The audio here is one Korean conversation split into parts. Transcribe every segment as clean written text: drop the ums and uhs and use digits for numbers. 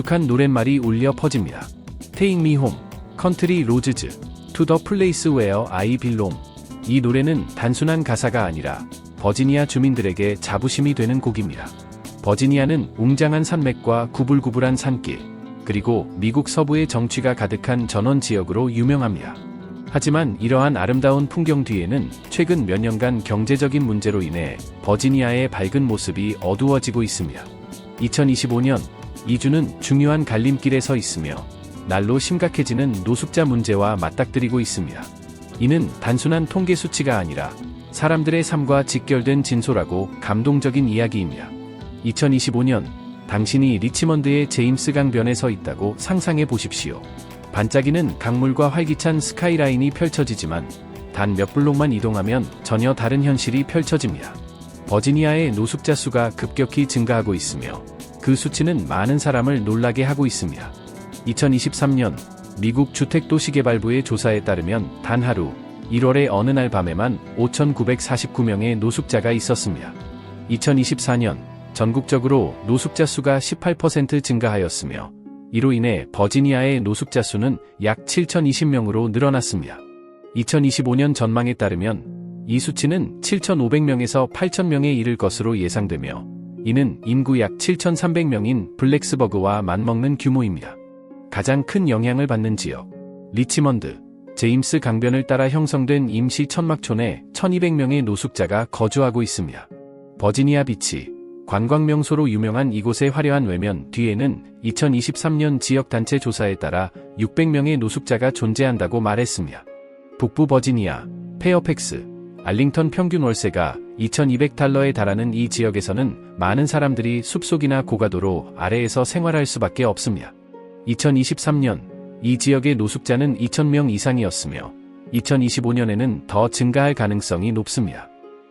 익숙한 노랫말이 울려 퍼집니다. Take me home, country roads, to the place where I belong. 이 노래는 단순한 가사가 아니라 버지니아 주민들에게 자부심이 되는 곡입니다. 버지니아는 웅장한 산맥과 구불구불한 산길, 그리고 미국 서부의 정취가 가득한 전원 지역으로 유명합니다. 하지만 이러한 아름다운 풍경 뒤에는 최근 몇 년간 경제적인 문제로 인해 버지니아의 밝은 모습이 어두워지고 있습니다. 2025년, 이 주는 중요한 갈림길에 서 있으며 날로 심각해지는 노숙자 문제와 맞닥뜨리고 있습니다. 이는 단순한 통계 수치가 아니라 사람들의 삶과 직결된 진솔하고 감동적인 이야기입니다. 2025년, 당신이 리치먼드의 제임스 강변에 서 있다고 상상해 보십시오. 반짝이는 강물과 활기찬 스카이라인이 펼쳐지지만 단 몇 블록만 이동하면 전혀 다른 현실이 펼쳐집니다. 버지니아의 노숙자 수가 급격히 증가하고 있으며 그 수치는 많은 사람을 놀라게 하고 있습니다. 2023년 미국 주택도시개발부의 조사에 따르면 단 하루 1월의 어느 날 밤에만 5,949명의 노숙자가 있었습니다. 2024년 전국적으로 노숙자 수가 18% 증가하였으며 이로 인해 버지니아의 노숙자 수는 약 7,020명으로 늘어났습니다. 2025년 전망에 따르면 이 수치는 7,500명에서 8,000명에 이를 것으로 예상되며 이는 인구 약 7,300명인 블랙스버그와 맞먹는 규모입니다. 가장 큰 영향을 받는 지역, 리치먼드, 제임스 강변을 따라 형성된 임시 천막촌에 1,200명의 노숙자가 거주하고 있습니다. 버지니아 비치, 관광 명소로 유명한 이곳의 화려한 외면 뒤에는 2023년 지역단체 조사에 따라 600명의 노숙자가 존재한다고 말했습니다. 북부 버지니아, 페어팩스, 알링턴 평균 월세가 2,200달러에 달하는 이 지역에서는 많은 사람들이 숲속이나 고가도로 아래에서 생활할 수밖에 없습니다. 2023년, 이 지역의 노숙자는 2,000명 이상이었으며 2025년에는 더 증가할 가능성이 높습니다.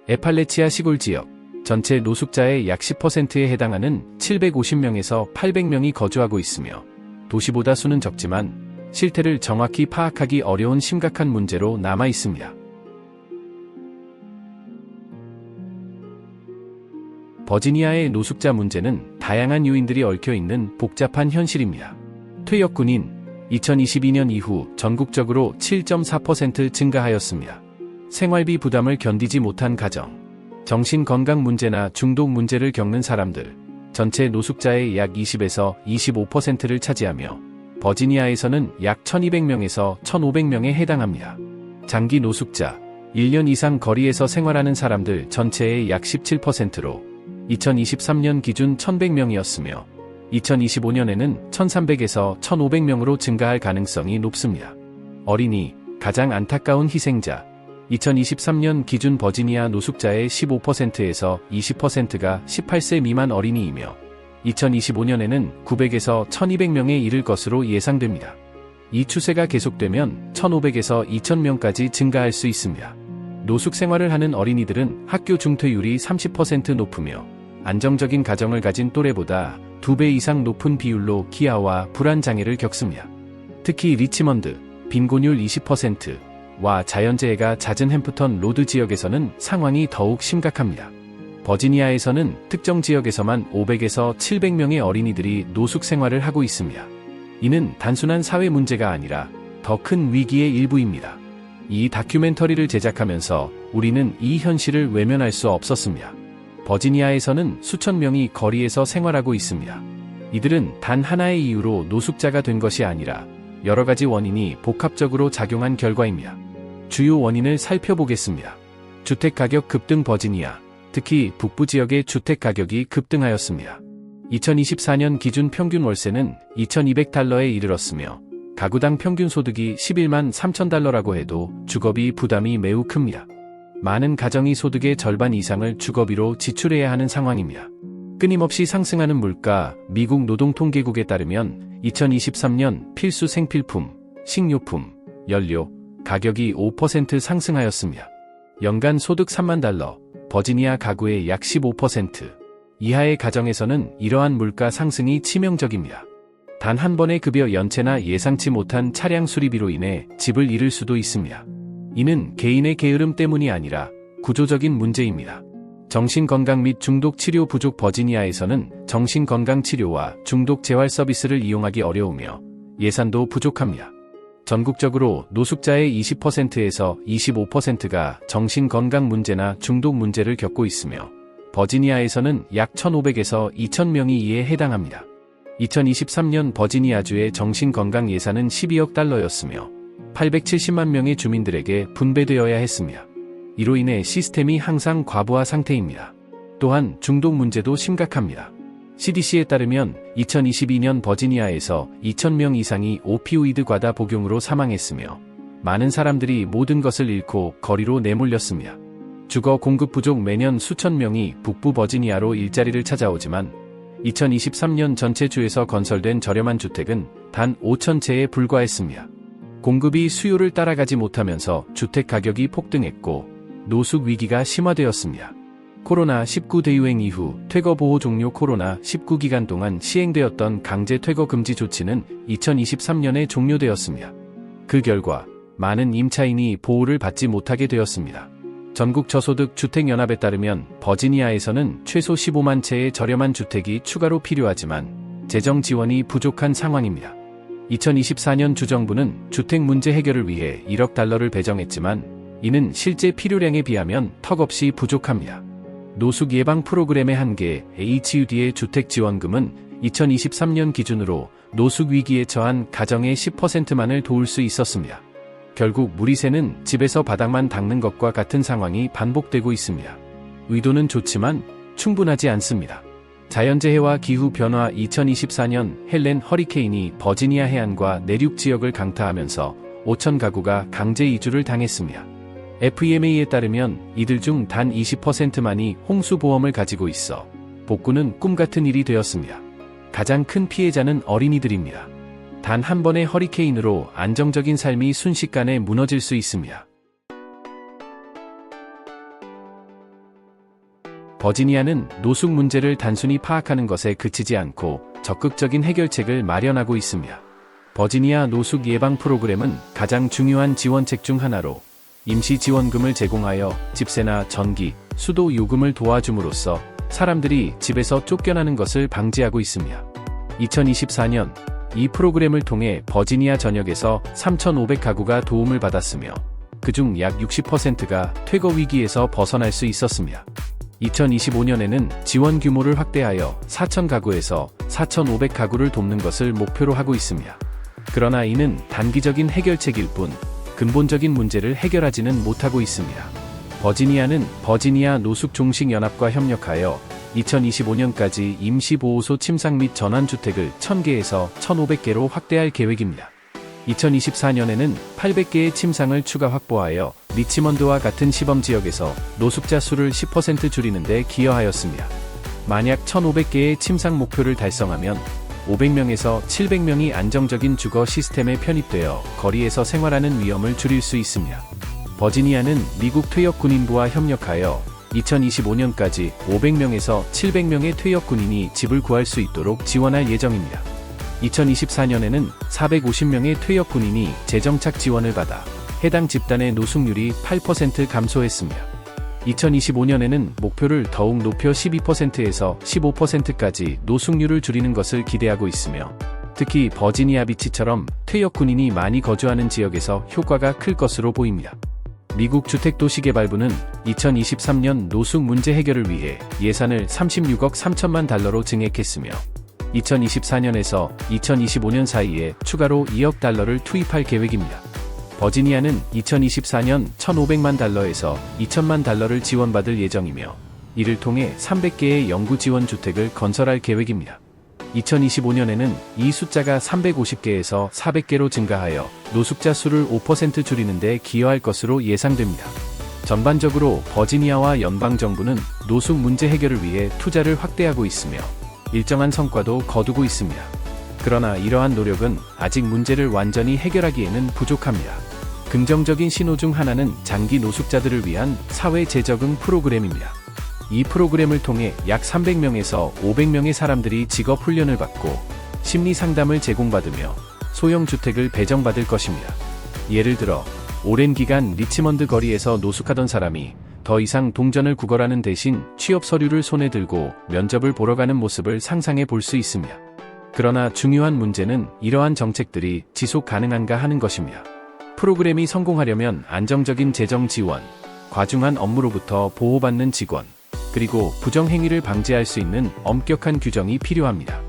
에팔레치아 시골 지역, 전체 노숙자의 약 10%에 해당하는 750명에서 800명이 거주하고 있으며 도시보다 수는 적지만 실태를 정확히 파악하기 어려운 심각한 문제로 남아 있습니다. 버지니아의 노숙자 문제는 다양한 요인들이 얽혀 있는 복잡한 현실입니다. 퇴역 군인, 2022년 이후 전국적으로 7.4% 증가하였습니다. 생활비 부담을 견디지 못한 가정, 정신건강 문제나 중독 문제를 겪는 사람들, 전체 노숙자의 약 20에서 25%를 차지하며 버지니아에서는 약 1,200명에서 1,500명에 해당합니다. 장기 노숙자, 1년 이상 거리에서 생활하는 사람들 전체의 약 17%로 2023년 기준 1,100명이었으며 2025년에는 1,300에서 1,500명으로 증가할 가능성이 높습니다. 어린이, 가장 안타까운 희생자, 2023년 기준 버지니아 노숙자의 15%에서 20%가 18세 미만 어린이이며 2025년에는 900에서 1,200명에 이를 것으로 예상됩니다. 이 추세가 계속되면 1,500에서 2,000명까지 증가할 수 있습니다. 노숙 생활을 하는 어린이들은 학교 중퇴율이 30% 높으며 안정적인 가정을 가진 또래보다 2배 이상 높은 비율로 기아와 불안장애를 겪습니다. 특히 리치먼드, 빈곤율 20%와 자연재해가 잦은 햄프턴 로드 지역에서는 상황이 더욱 심각합니다. 버지니아에서는 특정 지역에서만 500에서 700명의 어린이들이 노숙 생활을 하고 있습니다. 이는 단순한 사회 문제가 아니라 더 큰 위기의 일부입니다. 이 다큐멘터리를 제작하면서 우리는 이 현실을 외면할 수 없었습니다. 버지니아에서는 수천 명이 거리에서 생활하고 있습니다. 이들은 단 하나의 이유로 노숙자가 된 것이 아니라 여러 가지 원인이 복합적으로 작용한 결과입니다. 주요 원인을 살펴보겠습니다. 주택가격 급등. 버지니아, 특히 북부 지역의 주택가격이 급등하였습니다. 2024년 기준 평균 월세는 2,200달러에 이르렀으며 가구당 평균 소득이 11만 3,000달러라고 해도 주거비 부담이 매우 큽니다. 많은 가정이 소득의 절반 이상을 주거비로 지출해야 하는 상황입니다. 끊임없이 상승하는 물가. 미국 노동통계국에 따르면 2023년 필수 생필품, 식료품, 연료 가격이 5% 상승하였습니다. 연간 소득 3만 달러, 버지니아 가구의 약 15% 이하의 가정에서는 이러한 물가 상승이 치명적입니다. 단 한 번의 급여 연체나 예상치 못한 차량 수리비로 인해 집을 잃을 수도 있습니다. 이는 개인의 게으름 때문이 아니라 구조적인 문제입니다. 정신건강 및 중독 치료 부족. 버지니아에서는 정신건강 치료와 중독 재활 서비스를 이용하기 어려우며 예산도 부족합니다. 전국적으로 노숙자의 20%에서 25%가 정신건강 문제나 중독 문제를 겪고 있으며 버지니아에서는 약 1,500에서 2,000명이 이에 해당합니다. 2023년 버지니아주의 정신건강 예산은 12억 달러였으며 870만 명의 주민들에게 분배되어야 했습니다. 이로 인해 시스템이 항상 과부하 상태입니다. 또한 중독 문제도 심각합니다. CDC에 따르면 2022년 버지니아에서 2,000명 이상이 오피오이드 과다 복용으로 사망했으며 많은 사람들이 모든 것을 잃고 거리로 내몰렸습니다. 주거 공급 부족. 매년 수천 명이 북부 버지니아로 일자리를 찾아오지만 2023년 전체 주에서 건설된 저렴한 주택은 단 5,000채에 불과했습니다. 공급이 수요를 따라가지 못하면서 주택 가격이 폭등했고 노숙 위기가 심화되었습니다. 코로나19 대유행 이후 퇴거 보호 종료. 코로나19 기간 동안 시행되었던 강제 퇴거 금지 조치는 2023년에 종료되었습니다. 그 결과 많은 임차인이 보호를 받지 못하게 되었습니다. 전국 저소득 주택연합에 따르면 버지니아에서는 최소 15만 채의 저렴한 주택이 추가로 필요하지만 재정 지원이 부족한 상황입니다. 2024년 주정부는 주택 문제 해결을 위해 1억 달러를 배정했지만 이는 실제 필요량에 비하면 턱없이 부족합니다. 노숙 예방 프로그램의 한계. HUD의 주택지원금은 2023년 기준으로 노숙 위기에 처한 가정의 10%만을 도울 수 있었습니다. 결국 무리세는 집에서 바닥만 닦는 것과 같은 상황이 반복되고 있습니다. 의도는 좋지만 충분하지 않습니다. 자연재해와 기후변화. 2024년 헬렌 허리케인이 버지니아 해안과 내륙 지역을 강타하면서 5천 가구가 강제 이주를 당했습니다. FEMA에 따르면 이들 중 단 20%만이 홍수보험을 가지고 있어 복구는 꿈같은 일이 되었습니다. 가장 큰 피해자는 어린이들입니다. 단 한 번의 허리케인으로 안정적인 삶이 순식간에 무너질 수 있습니다. 버지니아는 노숙 문제를 단순히 파악하는 것에 그치지 않고 적극적인 해결책을 마련하고 있습니다. 버지니아 노숙 예방 프로그램은 가장 중요한 지원책 중 하나로 임시 지원금을 제공하여 집세나 전기, 수도 요금을 도와줌으로써 사람들이 집에서 쫓겨나는 것을 방지하고 있습니다. 2024년 이 프로그램을 통해 버지니아 전역에서 3,500가구가 도움을 받았으며 그중 약 60%가 퇴거 위기에서 벗어날 수 있었습니다. 2025년에는 지원 규모를 확대하여 4,000가구에서 4,500가구를 돕는 것을 목표로 하고 있습니다. 그러나 이는 단기적인 해결책일 뿐 근본적인 문제를 해결하지는 못하고 있습니다. 버지니아는 버지니아 노숙종식연합과 협력하여 2025년까지 임시보호소 침상 및 전환주택을 1,000개에서 1,500개로 확대할 계획입니다. 2024년에는 800개의 침상을 추가 확보하여 리치먼드와 같은 시범지역에서 노숙자 수를 10% 줄이는 데 기여하였습니다. 만약 1,500개의 침상 목표를 달성하면 500명에서 700명이 안정적인 주거 시스템에 편입되어 거리에서 생활하는 위험을 줄일 수 있습니다. 버지니아는 미국 퇴역군인부와 협력하여 2025년까지 500명에서 700명의 퇴역군인이 집을 구할 수 있도록 지원할 예정입니다. 2024년에는 450명의 퇴역군인이 재정착 지원을 받아 해당 집단의 노숙률이 8% 감소했습니다. 2025년에는 목표를 더욱 높여 12%에서 15%까지 노숙률을 줄이는 것을 기대하고 있으며 특히 버지니아 비치처럼 퇴역 군인이 많이 거주하는 지역에서 효과가 클 것으로 보입니다. 미국 주택도시개발부는 2023년 노숙 문제 해결을 위해 예산을 36억 3천만 달러로 증액했으며 2024년에서 2025년 사이에 추가로 2억 달러를 투입할 계획입니다. 버지니아는 2024년 1,500만 달러에서 2천만 달러를 지원받을 예정이며 이를 통해 300개의 영구 지원 주택을 건설할 계획입니다. 2025년에는 이 숫자가 350개에서 400개로 증가하여 노숙자 수를 5% 줄이는 데 기여할 것으로 예상됩니다. 전반적으로 버지니아와 연방정부는 노숙 문제 해결을 위해 투자를 확대하고 있으며 일정한 성과도 거두고 있습니다. 그러나 이러한 노력은 아직 문제를 완전히 해결하기에는 부족합니다. 긍정적인 신호 중 하나는 장기 노숙자들을 위한 사회 재적응 프로그램입니다. 이 프로그램을 통해 약 300명에서 500명의 사람들이 직업 훈련을 받고 심리 상담을 제공받으며 소형 주택을 배정받을 것입니다. 예를 들어 오랜 기간 리치먼드 거리에서 노숙하던 사람이 더 이상 동전을 구걸하는 대신 취업 서류를 손에 들고 면접을 보러 가는 모습을 상상해 볼 수 있으며, 그러나 중요한 문제는 이러한 정책들이 지속 가능한가 하는 것이며, 프로그램이 성공하려면 안정적인 재정 지원, 과중한 업무로부터 보호받는 직원, 그리고 부정행위를 방지할 수 있는 엄격한 규정이 필요합니다.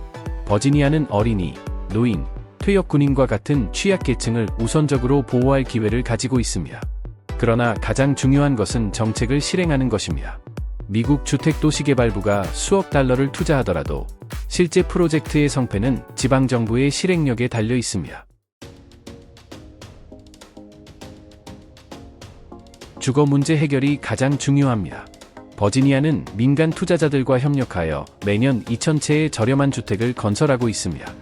버지니아는 어린이, 노인, 퇴역 군인과 같은 취약계층을 우선적으로 보호할 기회를 가지고 있습니다. 그러나 가장 중요한 것은 정책을 실행하는 것입니다. 미국 주택도시개발부가 수억 달러를 투자하더라도 실제 프로젝트의 성패는 지방정부의 실행력에 달려 있습니다. 주거 문제 해결이 가장 중요합니다. 버지니아는 민간 투자자들과 협력하여 매년 2,000채의 저렴한 주택을 건설하고 있습니다.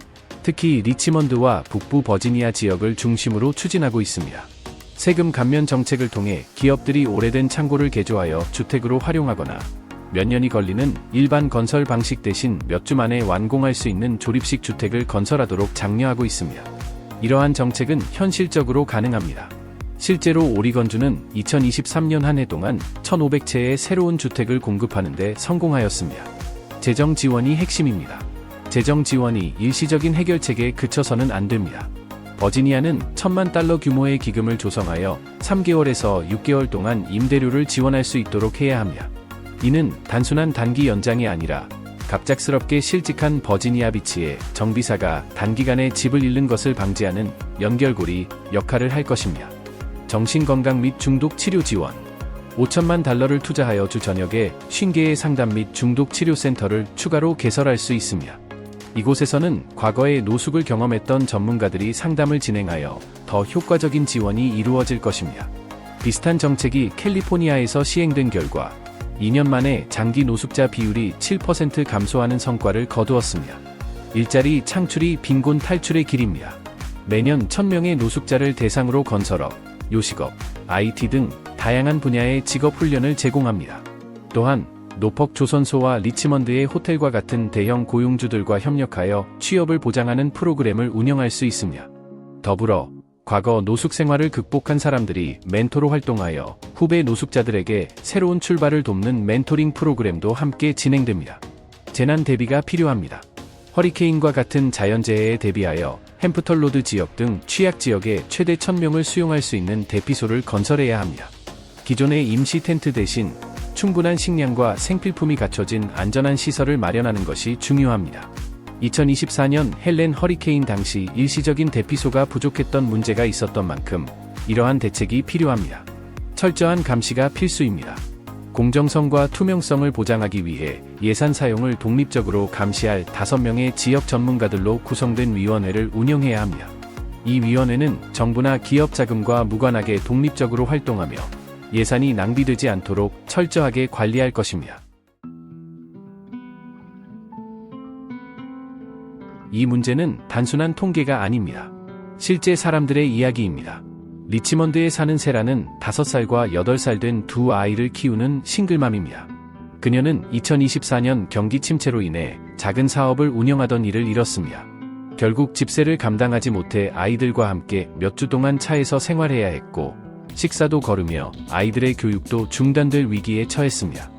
특히 리치먼드와 북부 버지니아 지역을 중심으로 추진하고 있습니다. 세금 감면 정책을 통해 기업들이 오래된 창고를 개조하여 주택으로 활용하거나 몇 년이 걸리는 일반 건설 방식 대신 몇 주 만에 완공할 수 있는 조립식 주택을 건설하도록 장려하고 있습니다. 이러한 정책은 현실적으로 가능합니다. 실제로 오리건주는 2023년 한 해 동안 1,500채의 새로운 주택을 공급하는 데 성공하였습니다. 재정 지원이 핵심입니다. 재정 지원이 일시적인 해결책에 그쳐서는 안 됩니다. 버지니아는 1,000만 달러 규모의 기금을 조성하여 3개월에서 6개월 동안 임대료를 지원할 수 있도록 해야 합니다. 이는 단순한 단기 연장이 아니라 갑작스럽게 실직한 버지니아 비치의 정비사가 단기간에 집을 잃는 것을 방지하는 연결고리 역할을 할 것입니다. 정신건강 및 중독 치료 지원. 5천만 달러를 투자하여 주 전역에 50개의 상담 및 중독 치료센터를 추가로 개설할 수 있습니다. 이곳에서는 과거에 노숙을 경험했던 전문가들이 상담을 진행하여 더 효과적인 지원이 이루어질 것입니다. 비슷한 정책이 캘리포니아에서 시행된 결과 2년 만에 장기 노숙자 비율이 7% 감소하는 성과를 거두었습니다. 일자리 창출이 빈곤 탈출의 길입니다. 매년 1,000명의 노숙자를 대상으로 건설업, 요식업, IT 등 다양한 분야의 직업 훈련을 제공합니다. 또한 노퍽 조선소와 리치먼드의 호텔과 같은 대형 고용주들과 협력하여 취업을 보장하는 프로그램을 운영할 수 있습니다. 더불어 과거 노숙 생활을 극복한 사람들이 멘토로 활동하여 후배 노숙자들에게 새로운 출발을 돕는 멘토링 프로그램도 함께 진행됩니다. 재난 대비가 필요합니다. 허리케인과 같은 자연재해에 대비하여 햄프털로드 지역 등 취약 지역에 최대 1,000명을 수용할 수 있는 대피소를 건설해야 합니다. 기존의 임시 텐트 대신 충분한 식량과 생필품이 갖춰진 안전한 시설을 마련하는 것이 중요합니다. 2024년 헬렌 허리케인 당시 일시적인 대피소가 부족했던 문제가 있었던 만큼 이러한 대책이 필요합니다. 철저한 감시가 필수입니다. 공정성과 투명성을 보장하기 위해 예산 사용을 독립적으로 감시할 5명의 지역 전문가들로 구성된 위원회를 운영해야 합니다. 이 위원회는 정부나 기업 자금과 무관하게 독립적으로 활동하며 예산이 낭비되지 않도록 철저하게 관리할 것입니다. 이 문제는 단순한 통계가 아닙니다. 실제 사람들의 이야기입니다. 리치먼드에 사는 세라는 5살과 8살 된 두 아이를 키우는 싱글맘입니다. 그녀는 2024년 경기 침체로 인해 작은 사업을 운영하던 일을 잃었습니다. 결국 집세를 감당하지 못해 아이들과 함께 몇 주 동안 차에서 생활해야 했고, 식사도 거르며 아이들의 교육도 중단될 위기에 처했습니다.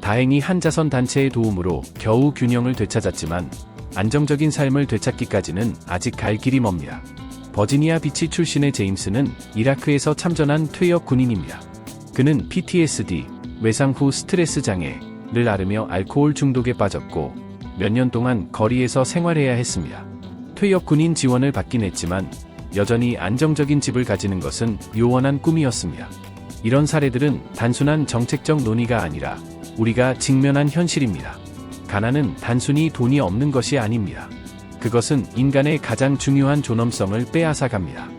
다행히 한자선 단체의 도움으로 겨우 균형을 되찾았지만 안정적인 삶을 되찾기까지는 아직 갈 길이 멉니다. 버지니아 비치 출신의 제임스는 이라크에서 참전한 퇴역 군인입니다. 그는 PTSD, 외상 후 스트레스 장애를 앓으며 알코올 중독에 빠졌고 몇 년 동안 거리에서 생활해야 했습니다. 퇴역 군인 지원을 받긴 했지만 여전히 안정적인 집을 가지는 것은 요원한 꿈이었습니다. 이런 사례들은 단순한 정책적 논의가 아니라 우리가 직면한 현실입니다. 가난은 단순히 돈이 없는 것이 아닙니다. 그것은 인간의 가장 중요한 존엄성을 빼앗아갑니다.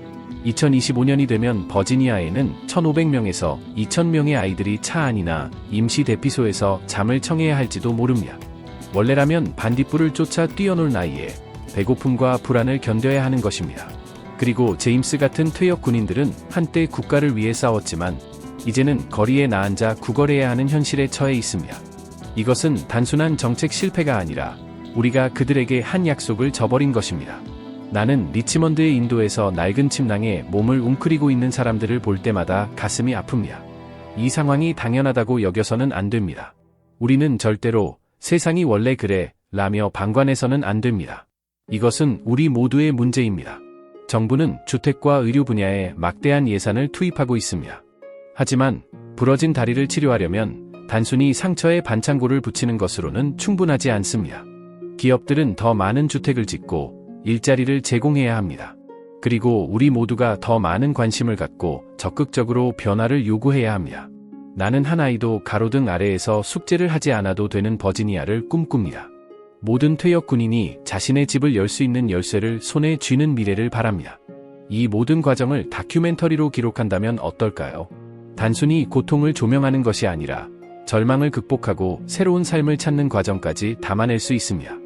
2025년이 되면 버지니아에는 1,500명에서 2,000명의 아이들이 차 안이나 임시 대피소에서 잠을 청해야 할지도 모릅니다. 원래라면 반딧불을 쫓아 뛰어놀 나이에 배고픔과 불안을 견뎌야 하는 것입니다. 그리고 제임스 같은 퇴역 군인들은 한때 국가를 위해 싸웠지만 이제는 거리에 나앉아 구걸해야 하는 현실에 처해 있습니다. 이것은 단순한 정책 실패가 아니라 우리가 그들에게 한 약속을 저버린 것입니다. 나는 리치먼드의 인도에서 낡은 침낭에 몸을 웅크리고 있는 사람들을 볼 때마다 가슴이 아픕니다. 이 상황이 당연하다고 여겨서는 안 됩니다. 우리는 절대로 세상이 원래 그래 라며 방관해서는 안 됩니다. 이것은 우리 모두의 문제입니다. 정부는 주택과 의료 분야에 막대한 예산을 투입하고 있습니다. 하지만 부러진 다리를 치료하려면 단순히 상처에 반창고를 붙이는 것으로는 충분하지 않습니다. 기업들은 더 많은 주택을 짓고 일자리를 제공해야 합니다. 그리고 우리 모두가 더 많은 관심을 갖고 적극적으로 변화를 요구해야 합니다. 나는 한 아이도 가로등 아래에서 숙제를 하지 않아도 되는 버지니아를 꿈꿉니다. 모든 퇴역 군인이 자신의 집을 열 수 있는 열쇠를 손에 쥐는 미래를 바랍니다. 이 모든 과정을 다큐멘터리로 기록한다면 어떨까요? 단순히 고통을 조명하는 것이 아니라 절망을 극복하고 새로운 삶을 찾는 과정까지 담아낼 수 있습니다.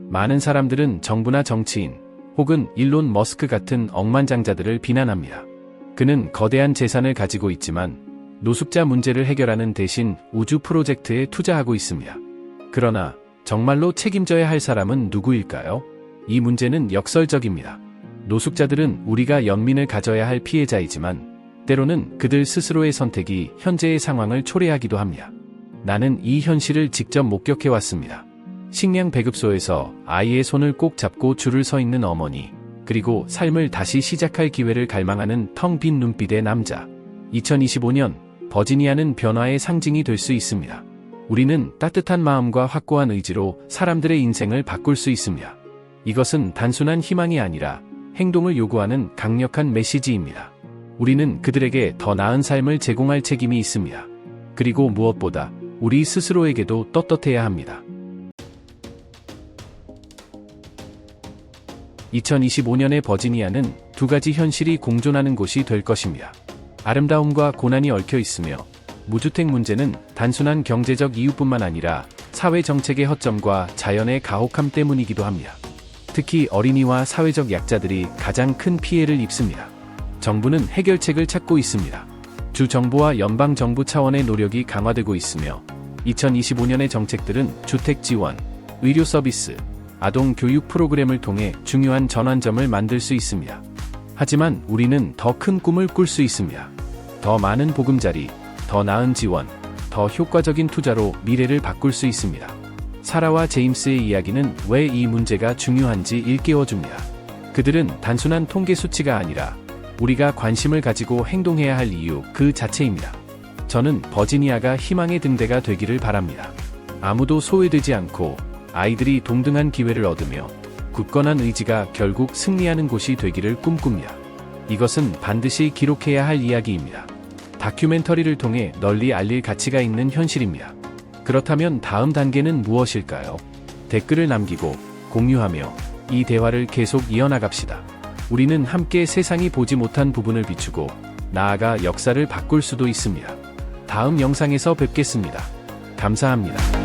많은 사람들은 정부나 정치인 혹은 일론 머스크 같은 억만장자들을 비난합니다. 그는 거대한 재산을 가지고 있지만 노숙자 문제를 해결하는 대신 우주 프로젝트에 투자하고 있습니다. 그러나 정말로 책임져야 할 사람은 누구일까요? 이 문제는 역설적입니다. 노숙자들은 우리가 연민을 가져야 할 피해자이지만 때로는 그들 스스로의 선택이 현재의 상황을 초래하기도 합니다. 나는 이 현실을 직접 목격해왔습니다. 식량 배급소에서 아이의 손을 꼭 잡고 줄을 서 있는 어머니, 그리고 삶을 다시 시작할 기회를 갈망하는 텅 빈 눈빛의 남자. 2025년 버지니아는 변화의 상징이 될 수 있습니다. 우리는 따뜻한 마음과 확고한 의지로 사람들의 인생을 바꿀 수 있습니다. 이것은 단순한 희망이 아니라 행동을 요구하는 강력한 메시지입니다. 우리는 그들에게 더 나은 삶을 제공할 책임이 있습니다. 그리고 무엇보다 우리 스스로에게도 떳떳해야 합니다. 2025년의 버지니아는 두 가지 현실이 공존하는 곳이 될 것입니다. 아름다움과 고난이 얽혀 있으며 무주택 문제는 단순한 경제적 이유뿐만 아니라 사회 정책의 허점과 자연의 가혹함 때문이기도 합니다. 특히 어린이와 사회적 약자들이 가장 큰 피해를 입습니다. 정부는 해결책을 찾고 있습니다. 주 정부와 연방 정부 차원의 노력이 강화되고 있으며 2025년의 정책들은 주택 지원, 의료 서비스, 아동 교육 프로그램을 통해 중요한 전환점을 만들 수 있습니다. 하지만 우리는 더 큰 꿈을 꿀 수 있습니다. 더 많은 보금자리, 더 나은 지원, 더 효과적인 투자로 미래를 바꿀 수 있습니다. 사라와 제임스의 이야기는 왜 이 문제가 중요한지 일깨워줍니다. 그들은 단순한 통계 수치가 아니라 우리가 관심을 가지고 행동해야 할 이유 그 자체입니다. 저는 버지니아가 희망의 등대가 되기를 바랍니다. 아무도 소외되지 않고 아이들이 동등한 기회를 얻으며 굳건한 의지가 결국 승리하는 곳이 되기를 꿈꿉니다. 이것은 반드시 기록해야 할 이야기입니다. 다큐멘터리를 통해 널리 알릴 가치가 있는 현실입니다. 그렇다면 다음 단계는 무엇일까요? 댓글을 남기고 공유하며 이 대화를 계속 이어나갑시다. 우리는 함께 세상이 보지 못한 부분을 비추고 나아가 역사를 바꿀 수도 있습니다. 다음 영상에서 뵙겠습니다. 감사합니다.